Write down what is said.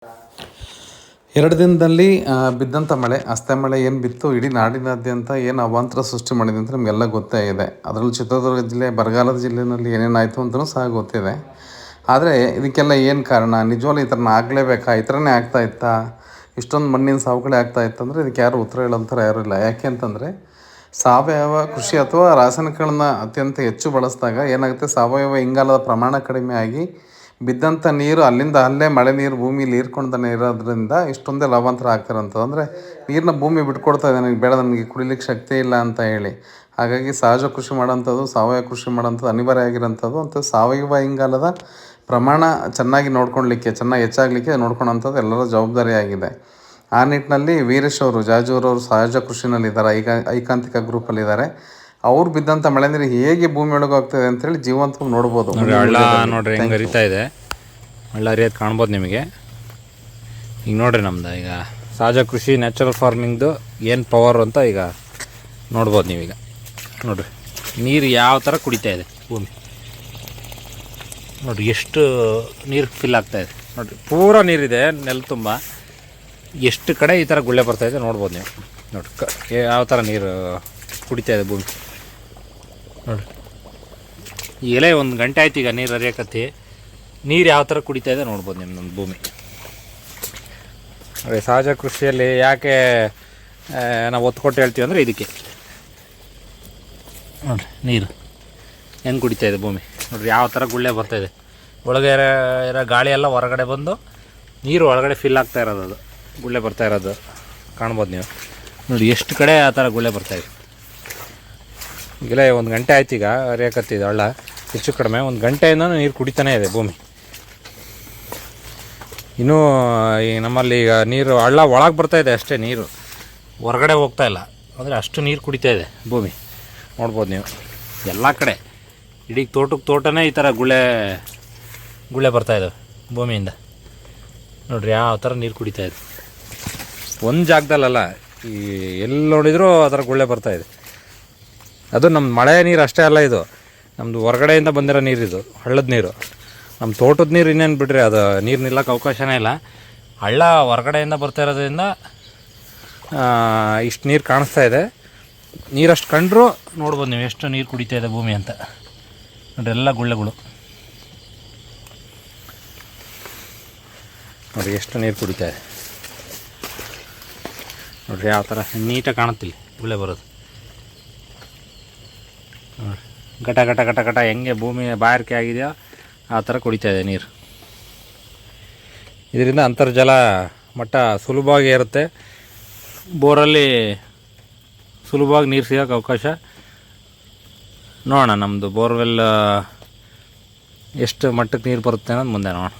2 ದಿನದಲ್ಲಿ ಬಿದ್ದಂಥ ಮಳೆ, ಅಸ್ತೆ ಮಳೆ ಏನು ಬಿತ್ತು, ಇಡೀ ನಾಡಿನಾದ್ಯಂತ ಏನು ಅವಾಂತರ ಸೃಷ್ಟಿ ಮಾಡಿದೆ ಅಂತ ನಮಗೆಲ್ಲ ಗೊತ್ತೇ ಇದೆ. ಅದರಲ್ಲೂ ಚಿತ್ರದುರ್ಗ ಜಿಲ್ಲೆ, ಬರಗಾಲದ ಜಿಲ್ಲೆಯಲ್ಲಿ ಏನೇನಾಯಿತು ಅಂತಲೂ ಸಹ ಗೊತ್ತಿದೆ. ಆದರೆ ಇದಕ್ಕೆಲ್ಲ ಏನು ಕಾರಣ? ನಿಜವಾಗ್ಲೂ ಈ ಥರನ ಆಗಲೇಬೇಕಾ? ಈ ಥರನೇ ಆಗ್ತಾ ಇತ್ತಾ? ಇಷ್ಟೊಂದು ಮಣ್ಣಿನ ಸವಕಳಿ ಆಗ್ತಾ ಇತ್ತಂದರೆ ಇದಕ್ಕೆ ಯಾರು ಉತ್ತರ ಹೇಳೋಂಥವ್ರು ಯಾರೂ ಇಲ್ಲ. ಯಾಕೆ ಅಂತಂದರೆ ಸಾವಯವ ಕೃಷಿ ಅಥವಾ ರಾಸಾಯನಿಕಗಳನ್ನ ಅತ್ಯಂತ ಹೆಚ್ಚು ಬಳಸಿದಾಗ ಏನಾಗುತ್ತೆ, ಸಾವಯವ ಇಂಗಾಲದ ಪ್ರಮಾಣ ಕಡಿಮೆ ಆಗಿ ಬಿದ್ದಂಥ ನೀರು ಅಲ್ಲಿಂದ ಅಲ್ಲೇ ಮಳೆ ನೀರು ಭೂಮಿಲಿ ಹೀರ್ಕೊಂಡೇ ಇರೋದ್ರಿಂದ ಇಷ್ಟೊಂದೇ ಅವಾಂತರ ಆಗ್ತಿರೋಂಥದ್ದು. ಅಂದರೆ ನೀರನ್ನ ಭೂಮಿ ಬಿಟ್ಕೊಡ್ತಾ ಇದೆ, ನನಗೆ ಬೇಡ, ನನಗೆ ಕುಡಿಲಿಕ್ಕೆ ಶಕ್ತಿ ಇಲ್ಲ ಅಂತ ಹೇಳಿ. ಹಾಗಾಗಿ ಸಹಜ ಕೃಷಿ ಮಾಡೋಂಥದ್ದು, ಸಾವಯವ ಕೃಷಿ ಮಾಡೋಂಥದ್ದು ಅನಿವಾರ್ಯ ಆಗಿರೋಂಥದ್ದು. ಮತ್ತು ಸಾವಯವ ಇಂಗಾಲದ ಪ್ರಮಾಣ ಚೆನ್ನಾಗಿ ನೋಡ್ಕೊಳ್ಲಿಕ್ಕೆ, ಚೆನ್ನಾಗಿ ಹೆಚ್ಚಾಗಲಿಕ್ಕೆ ನೋಡ್ಕೊಳೋಂಥದ್ದು ಎಲ್ಲರ ಜವಾಬ್ದಾರಿಯಾಗಿದೆ. ಆ ನಿಟ್ಟಿನಲ್ಲಿ ವೀರೇಶ್ ಅವರು, ಜಾಜೂರವರು ಸಹಜ ಕೃಷಿನಲ್ಲಿದ್ದಾರೆ, ಐಕಾಂತಿಕ ಗ್ರೂಪಲ್ಲಿದ್ದಾರೆ. ಅವ್ರು ಬಿದ್ದಂಥ ಮಳೆ ನೀರು ಹೇಗೆ ಭೂಮಿ ಒಳಗೆ ಹೋಗ್ತದೆ ಅಂತೇಳಿ ಜೀವಂತವಾಗಿ ನೋಡ್ಬೋದು. ಹಳ್ಳ ನೋಡ್ರಿ ಹೆಂಗೆ ಹರಿತಾ ಇದೆ, ಹಳ್ಳ ಹರಿಯೋದು ಕಾಣ್ಬೋದು ನಿಮಗೆ. ಈಗ ನೋಡ್ರಿ ನಮ್ದು ಈಗ ಸಹಜ ಕೃಷಿ ನ್ಯಾಚುರಲ್ ಫಾರ್ಮಿಂಗ್ದು ಏನು ಪವರ್ ಅಂತ ಈಗ ನೋಡ್ಬೋದು ನೀವೀಗ. ನೋಡ್ರಿ ನೀರು ಯಾವ ಥರ ಕುಡಿತಾ ಇದೆ ಭೂಮಿ. ನೋಡಿರಿ ಎಷ್ಟು ನೀರು ಫಿಲ್ ಆಗ್ತಾಯಿದೆ. ನೋಡಿರಿ ಪೂರ ನೀರಿದೆ ನೆಲ ತುಂಬ. ಎಷ್ಟು ಕಡೆ ಈ ಥರ ಗುಳ್ಳೆ ಬರ್ತಾಯಿದೆ ನೋಡ್ಬೋದು ನೀವು. ನೋಡಿರಿ ಯಾವ ಥರ ನೀರು ಕುಡಿತಾ ಇದೆ ಭೂಮಿ. ನೋಡಿರಿ ಎಲೆ 1 ಗಂಟೆ ಆಯ್ತು ಈಗ ನೀರು ಹರಿಯಕತ್ತಿ. ನೀರು ಯಾವ ಥರ ಕುಡಿತಾ ಇದೆ ನೋಡ್ಬೋದು ನಿಮ್ಮ ನಮ್ಮ ಭೂಮಿ. ಅದೇ ಸಹಜ ಕೃಷಿಯಲ್ಲಿ ಯಾಕೆ ನಾವು ಒತ್ತು ಕೊಟ್ಟು ಹೇಳ್ತೀವಿ ಅಂದರೆ ಇದಕ್ಕೆ. ನೋಡಿರಿ ನೀರು ಹೆಂಗೆ ಕುಡಿತಾ ಇದೆ ಭೂಮಿ. ನೋಡಿರಿ ಯಾವ ಥರ ಗುಳ್ಳೆ ಬರ್ತಾಯಿದೆ. ಒಳಗೆ ಇರೋ ಗಾಳಿ ಎಲ್ಲ ಹೊರಗಡೆ ಬಂದು ನೀರು ಒಳಗಡೆ ಫಿಲ್ ಆಗ್ತಾ ಇರೋದು, ಅದು ಗುಳ್ಳೆ ಬರ್ತಾ ಇರೋದು ಕಾಣ್ಬೋದು ನೀವು. ನೋಡಿ ಎಷ್ಟು ಕಡೆ ಆ ಥರ ಗುಳ್ಳೆ ಬರ್ತಾಯಿದೆ. ಈಗಲೇ 1 ಗಂಟೆ ಆಯ್ತು ಈಗ ಹರಿಯಕತ್ತಿದೆ ಹಳ್ಳ. ಹೆಚ್ಚು ಕಡಿಮೆ 1 ಗಂಟೆಯಿಂದ ನೀರು ಕುಡಿತಾನೇ ಇದೆ ಭೂಮಿ. ಇನ್ನೂ ಈ ನಮ್ಮಲ್ಲಿ ಈಗ ನೀರು ಹಳ್ಳ ಒಳಗೆ ಬರ್ತಾಯಿದೆ ಅಷ್ಟೇ, ನೀರು ಹೊರಗಡೆ ಹೋಗ್ತಾಯಿಲ್ಲ. ಅಂದರೆ ಅಷ್ಟು ನೀರು ಕುಡಿತಾ ಇದೆ ಭೂಮಿ. ನೋಡ್ಬೋದು ನೀವು ಎಲ್ಲ ಕಡೆ ಇಡೀ ತೋಟನೇ ಈ ಥರ ಗುಳ್ಳೆ ಬರ್ತಾಯಿದ್ದಾವೆ ಭೂಮಿಯಿಂದ. ನೋಡಿರಿ ಯಾವ ಥರ ನೀರು ಕುಡಿತಾ ಇದೆ. ಒಂದು ಜಾಗದಲ್ಲಲ್ಲ, ಈ ಎಲ್ಲಿ ನೋಡಿದರೂ ಆ ಥರ ಗುಳ್ಳೆ ಬರ್ತಾಯಿದೆ. ಅದು ನಮ್ಮ ಮಳೆ ನೀರು ಅಷ್ಟೇ ಅಲ್ಲ, ಇದು ನಮ್ಮದು ಹೊರಗಡೆಯಿಂದ ಬಂದಿರೋ ನೀರಿದು, ಹಳ್ಳದ ನೀರು. ನಮ್ಮ ತೋಟದ ನೀರು ಇನ್ನೇನು ಬಿಡ್ರಿ, ಅದು ನೀರು ನಿಲ್ಲಕ್ಕೆ ಅವಕಾಶನೇ ಇಲ್ಲ. ಹಳ್ಳ ಹೊರಗಡೆಯಿಂದ ಬರ್ತಾ ಇರೋದ್ರಿಂದ ಇಷ್ಟು ನೀರು ಕಾಣಿಸ್ತಾ ಇದೆ. ನೀರಷ್ಟು ಕಂಡ್ರೂ ನೋಡ್ಬೋದು ನೀವು ಎಷ್ಟು ನೀರು ಕುಡಿತಾ ಇದೆ ಭೂಮಿ ಅಂತ. ನೋಡಿರಿ ಎಲ್ಲ ಗುಳ್ಳೆಗಳು ನೋಡಿ ಎಷ್ಟು ನೀರು ಕುಡಿತಾ ಇದೆ. ನೋಡಿರಿ ಯಾವ ಥರ ನೀಟಾಗಿ ಕಾಣುತ್ತಿಲ್ಲ ಗುಳ್ಳೆ ಬರೋದು. ನೋಡಿ ಘಟ ಘಟ ಘಟ ಘಟ ಹೆಂಗೆ ಭೂಮಿ ಬಾಯಾರಿಕೆ ಆಗಿದೆಯೋ ಆ ಥರ ಕುಡಿತಾ ಇದೆ ನೀರು. ಇದರಿಂದ ಅಂತರ್ಜಲ ಮಟ್ಟ ಸುಲಭವಾಗಿ ಏರುತ್ತೆ. ಬೋರಲ್ಲಿ ಸುಲಭವಾಗಿ ನೀರು ಸಿಗೋಕ್ಕೆ ಅವಕಾಶ. ನೋಡೋಣ ನಮ್ಮದು ಬೋರ್ವೆಲ್ ಎಷ್ಟು ಮಟ್ಟಕ್ಕೆ ನೀರು ಬರುತ್ತೆ ಅನ್ನೋದು ಮುಂದೆ ನೋಡೋಣ.